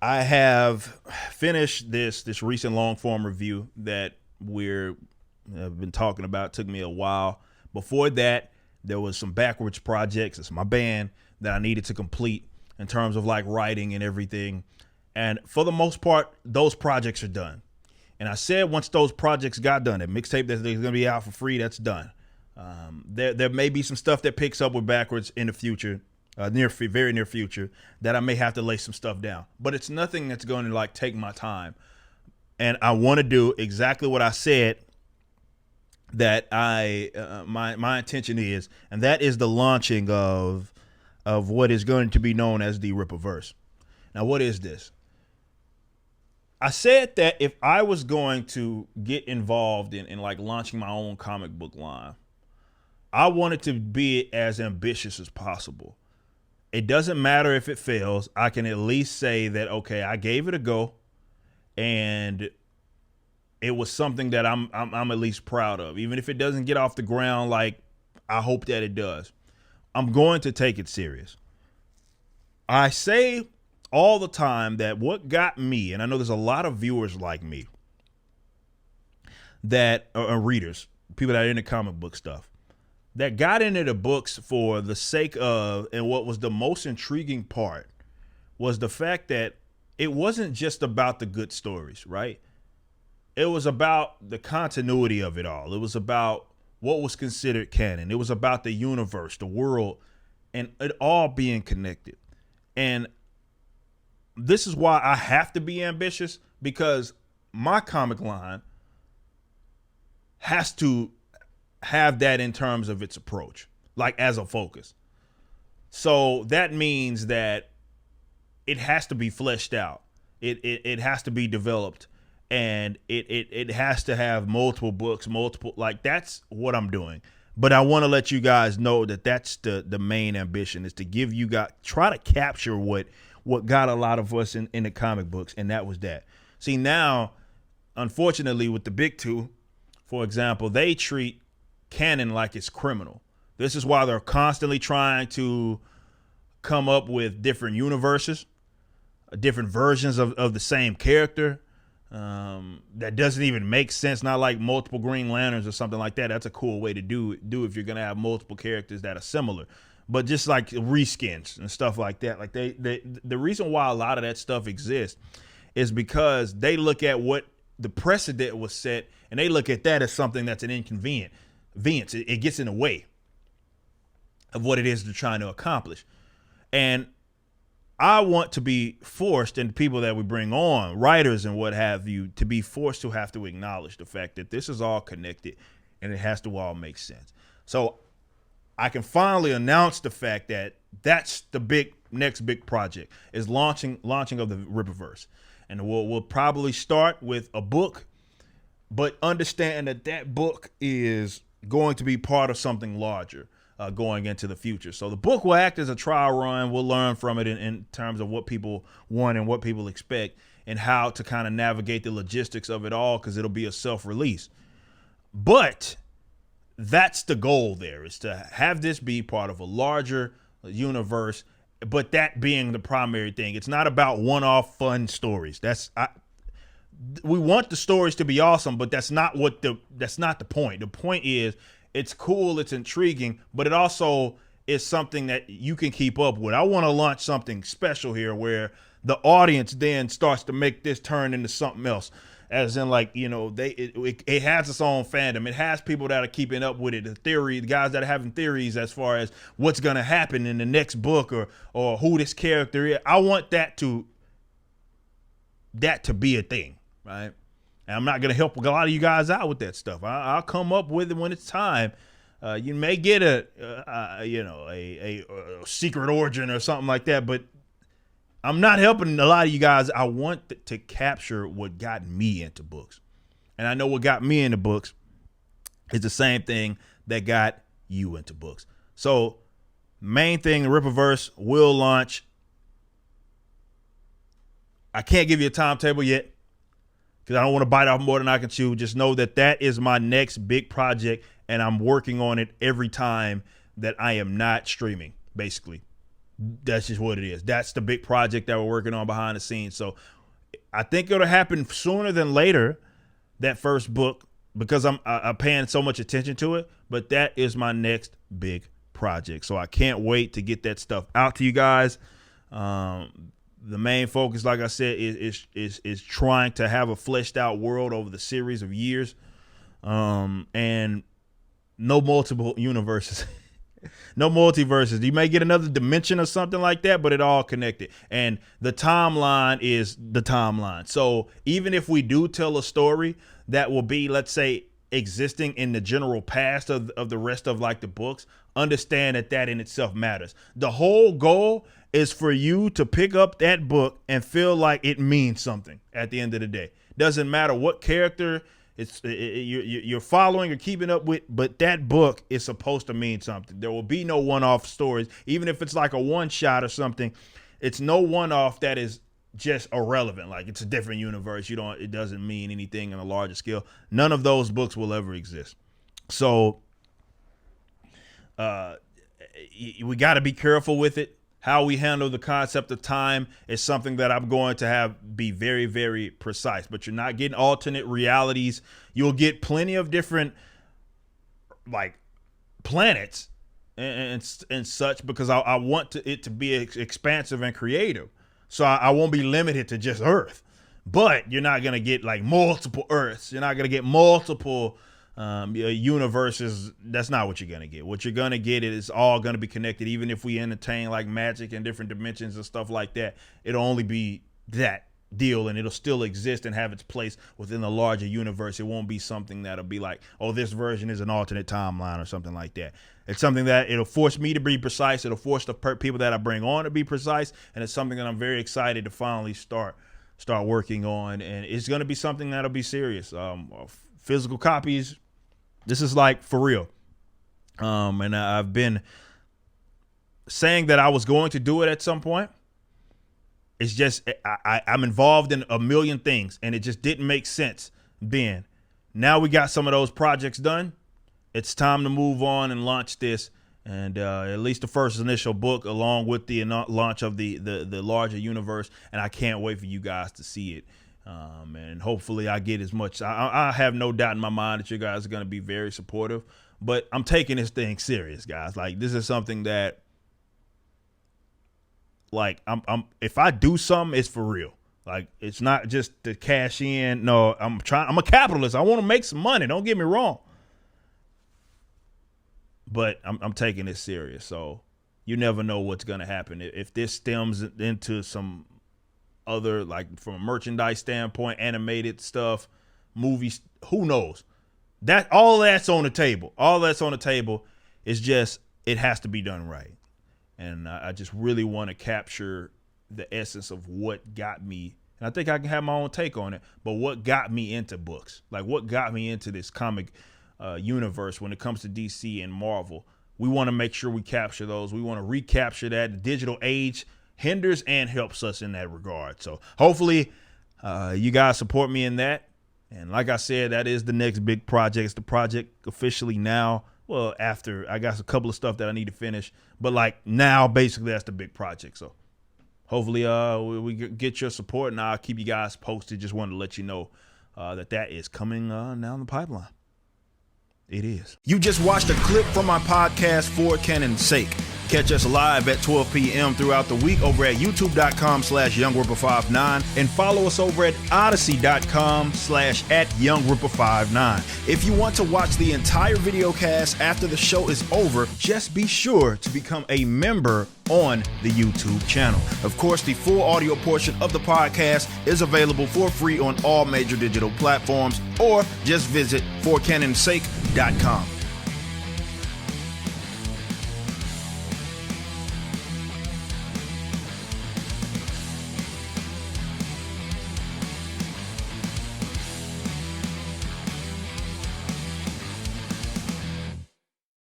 I have finished this recent long form review that we're have been talking about. It took me a while. Before that, there was some backwards projects. It's my band that I needed to complete in terms of like writing and everything. And for the most part, those projects are done. And I said once those projects got done, that mixtape that's going to be out for free, that's done. There may be some stuff that picks up with backwards in the future, very near future, that I may have to lay some stuff down. But it's nothing that's going to like take my time. And I want to do exactly what I said that my intention is, and that is the launching of what is going to be known as the RIPPAVERSE. Now, what is this? I said that if I was going to get involved in like launching my own comic book line, I wanted to be as ambitious as possible. It doesn't matter if it fails. I can at least say that, okay, I gave it a go and it was something that I'm at least proud of. Even if it doesn't get off the ground, like I hope that it does. I'm going to take it serious. I say all the time that what got me, and I know there's a lot of viewers like me that are readers, people that are into comic book stuff, that got into the books for the sake of, and what was the most intriguing part was the fact that it wasn't just about the good stories, right? It was about the continuity of it all. It was about what was considered canon. It was about the universe, the world, and it all being connected. And this is why I have to be ambitious, because my comic line has to have that in terms of its approach, like as a focus. So that means that it has to be fleshed out. It has to be developed, and it has to have multiple books, like that's what I'm doing. But I want to let you guys know that that's the main ambition, is to give you guys, try to capture what got a lot of us in the comic books, and that was that. See, now, unfortunately, with the big two, for example, they treat canon like it's criminal. This is why they're constantly trying to come up with different universes, different versions of the same character. That doesn't even make sense. Not like multiple Green Lanterns or something like that. That's a cool way to do if you're gonna have multiple characters that are similar. But just like reskins and stuff like that. Like the reason why a lot of that stuff exists is because they look at what the precedent was set, and they look at that as something that's an inconvenience. It gets in the way of what it is they're trying to accomplish. And I want to be forced, and people that we bring on, writers and what have you, to be forced to have to acknowledge the fact that this is all connected and it has to all make sense. So I can finally announce the fact that that's the next big project, is launching of the RIPPAVERSE. And we'll probably start with a book, but understand that book is going to be part of something larger going into the future. So the book will act as a trial run. We'll learn from it in terms of what people want and what people expect, and how to kind of navigate the logistics of it all, because it'll be a self-release. But that's the goal there, is to have this be part of a larger universe, but that being the primary thing. It's not about one-off fun stories. We want the stories to be awesome, but that's not the point. The point is, it's cool, it's intriguing, but it also is something that you can keep up with. I want to launch something special here where the audience then starts to make this turn into something else. As in, like, you know, it has its own fandom. It has people that are keeping up with it. The guys that are having theories as far as what's going to happen in the next book, or who this character is. I want that to be a thing, right? And I'm not going to help a lot of you guys out with that stuff. I'll come up with it when it's time. You may get a secret origin or something like that, but I'm not helping a lot of you guys. I want to capture what got me into books. And I know what got me into books is the same thing that got you into books. So main thing, the RIPPAVERSE will launch. I can't give you a timetable yet, because I don't want to bite off more than I can chew. Just know that that is my next big project, and I'm working on it every time that I am not streaming, basically. That's just what it is. That's the big project that we're working on behind the scenes. So I think it'll happen sooner than later, that first book, because I'm paying so much attention to it. But that is my next big project. So I can't wait to get that stuff out to you guys. The main focus, like I said, is trying to have a fleshed out world over the series of years, and no multiple universes. No multiverses. You may get another dimension or something like that, but it all connected. And the timeline is the timeline. So even if we do tell a story that will be, let's say, existing in the general past of the rest of like the books, understand that in itself matters. The whole goal is for you to pick up that book and feel like it means something at the end of the day. Doesn't matter what character you're following or keeping up with, but that book is supposed to mean something. There will be no one-off stories, even if it's like a one-shot or something. It's no one-off that is just irrelevant. Like it's a different universe. It doesn't mean anything on a larger scale. None of those books will ever exist. So we got to be careful with it. How we handle the concept of time is something that I'm going to be very, very precise. But you're not getting alternate realities. You'll get plenty of different like planets and such, because I want it to be expansive and creative. So I won't be limited to just Earth. But you're not going to get like multiple Earths. You're not going to get multiple universes. That's not what you're gonna get. What you're gonna get is all gonna be connected. Even if we entertain like magic and different dimensions and stuff like that, it'll only be that deal, and it'll still exist and have its place within the larger universe. It won't be something that'll be like, oh, this version is an alternate timeline or something like that. It's something that it'll force me to be precise. It'll force the people that I bring on to be precise, and it's something that I'm very excited to finally start working on. And it's gonna be something that'll be serious. Physical copies. This is like for real. And I've been saying that I was going to do it at some point. It's just I'm involved in a million things, and it just didn't make sense then. Now we got some of those projects done. It's time to move on and launch this. And at least the first initial book, along with the launch of the larger universe. And I can't wait for you guys to see it. And hopefully I get as much. I have no doubt in my mind that you guys are going to be very supportive, but I'm taking this thing serious, guys. Like, this is something that, like, if I do something, it's for real. Like, it's not just to cash in. No, I'm a capitalist. I want to make some money. Don't get me wrong. But I'm taking this serious. So you never know what's going to happen. If this stems into some other, like from a merchandise standpoint, animated stuff, movies, who knows? That all that's on the table. All that's on the table. Is just, it has to be done right. And I just really want to capture the essence of what got me. And I think I can have my own take on it. But what got me into books? Like, what got me into this comic universe when it comes to DC and Marvel? We want to make sure we capture those. We want to recapture that. The digital age hinders and helps us in that regard. So hopefully you guys support me in that. And like I said, that is the next big project. It's the project officially now. Well, after I got a couple of stuff that I need to finish, but like now, basically that's the big project. So hopefully we get your support, and I'll keep you guys posted. Just wanted to let you know that is coming down the pipeline. It is. You just watched a clip from my podcast, For Canon's Sake. Catch us live at 12 p.m. throughout the week over at youtube.com/YoungRipper59 and follow us over at odyssey.com/@YoungRipper59. If you want to watch the entire video cast after the show is over, just be sure to become a member on the YouTube channel. Of course, the full audio portion of the podcast is available for free on all major digital platforms, or just visit forcanonsake.com.